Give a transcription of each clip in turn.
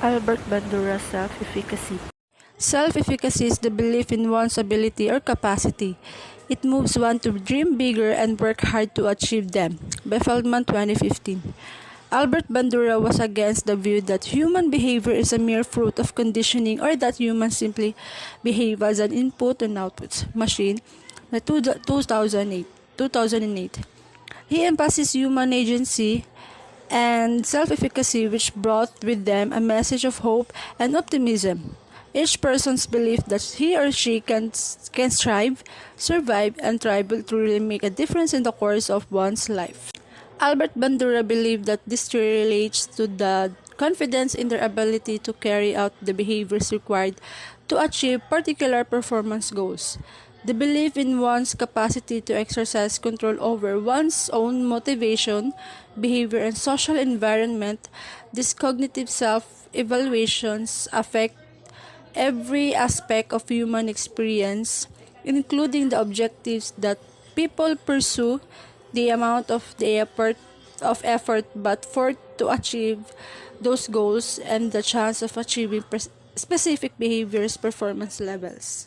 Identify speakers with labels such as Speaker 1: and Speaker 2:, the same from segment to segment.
Speaker 1: Albert Bandura Self-Efficacy.
Speaker 2: Self-efficacy is the belief in one's ability or capacity. It moves one to dream bigger and work hard to achieve them. By Feldman, 2015. Albert Bandura was against the view that human behavior is a mere fruit of conditioning or that humans simply behave as an input and output machine. 2008. He emphasized human agency and self-efficacy, which brought with them a message of hope and optimism. Each person's belief that he or she can strive, survive, and thrive will truly make a difference in the course of one's life. Albert Bandura believed that this relates to the confidence in their ability to carry out the behaviors required to achieve particular performance goals. The belief in one's capacity to exercise control over one's own motivation, behavior, and social environment. These cognitive self-evaluations affect every aspect of human experience, including the objectives that people pursue, the amount of the effort but for to achieve those goals, and the chance of achieving specific behaviors performance levels.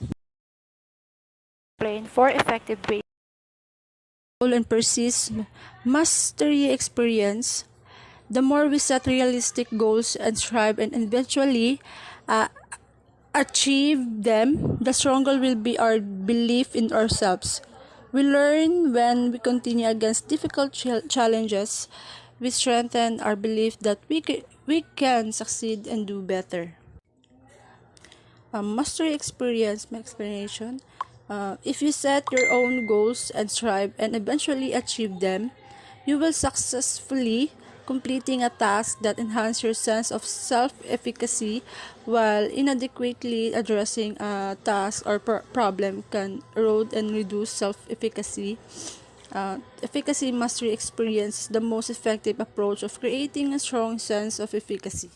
Speaker 1: Explain 4 effective ways.
Speaker 2: And persist mastery experience. The more we set realistic goals and strive and eventually uh, achieve them, the stronger will be our belief in ourselves. We learn when we continue against difficult challenges. We strengthen our belief that we can succeed and do better. Mastery experience, my explanation. If you set your own goals and strive and eventually achieve them, you will successfully completing a task that enhances your sense of self-efficacy, while inadequately addressing a task or problem can erode and reduce self-efficacy. Efficacy mastery experience is the most effective approach of creating a strong sense of efficacy.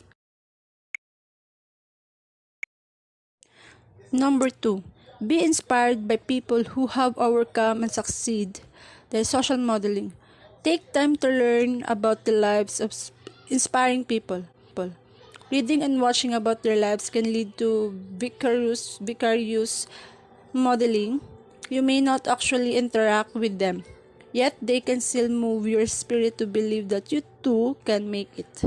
Speaker 2: Number 2. Be inspired by people who have overcome and succeed. The social modeling. Take time to learn about the lives of inspiring people. Reading and watching about their lives can lead to vicarious modeling. You may not actually interact with them, yet they can still move your spirit to believe that you too can make it.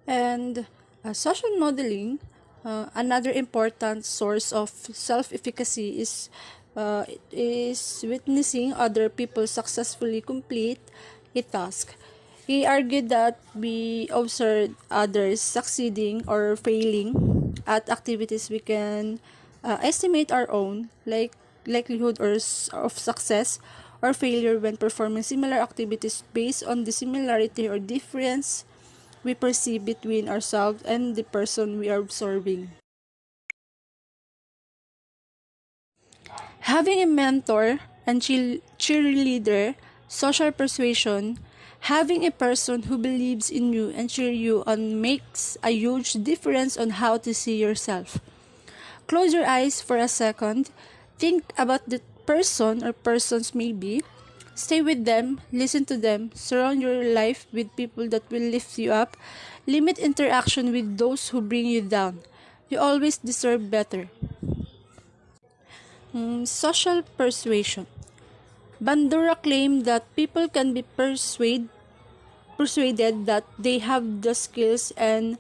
Speaker 2: And social modeling, another important source of self-efficacy is witnessing other people successfully complete a task. He argued that we observe others succeeding or failing at activities we can estimate our own likelihood of success or failure when performing similar activities based on the similarity or difference we perceive between ourselves and the person we are observing. Having a mentor and cheerleader, social persuasion, having a person who believes in you and cheer you on makes a huge difference on how to see yourself. Close your eyes for a second. Think about the person or persons maybe. Stay with them, listen to them, surround your life with people that will lift you up. Limit interaction with those who bring you down. You always deserve better. Social persuasion. Bandura claimed that people can be persuaded that they have the skills and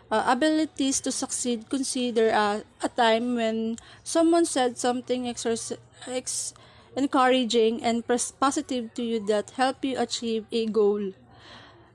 Speaker 2: abilities to succeed. Consider a time when someone said something encouraging and positive to you that help you achieve a goal.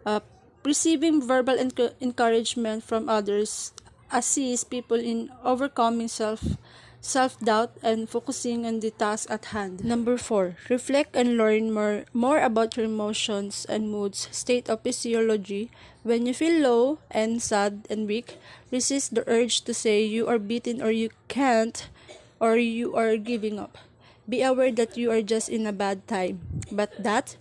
Speaker 2: Uh, Receiving verbal encouragement from others assists people in overcoming self-doubt and focusing on the task at hand. Number 4. Reflect and learn more about your emotions and moods. State of physiology. When you feel low and sad and weak, resist the urge to say you are beaten or you can't or you are giving up. Be aware that you are just in a bad time, but that,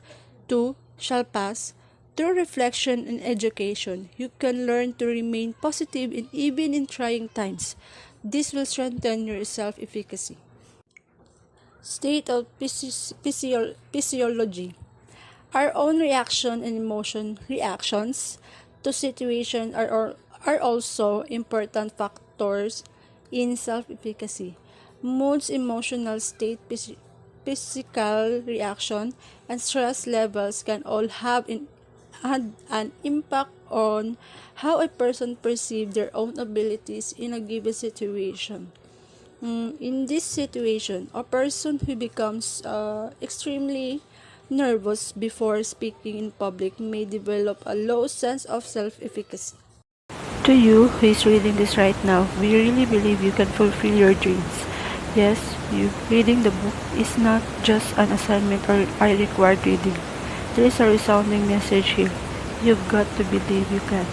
Speaker 2: too, shall pass. Through reflection and education, you can learn to remain positive even in trying times. This will strengthen your self-efficacy. State of physiology. Our own reaction and emotion reactions to situation are also important factors in self-efficacy. Moods, emotional state, physical reaction, and stress levels can all had an impact on how a person perceives their own abilities in a given situation. In this situation, a person who becomes extremely nervous before speaking in public may develop a low sense of self-efficacy.
Speaker 1: To you who is reading this right now, we really believe you can fulfill your dreams. Yes, you. Reading the book is not just an assignment or a required reading. There is a resounding message here. You've got to believe you can.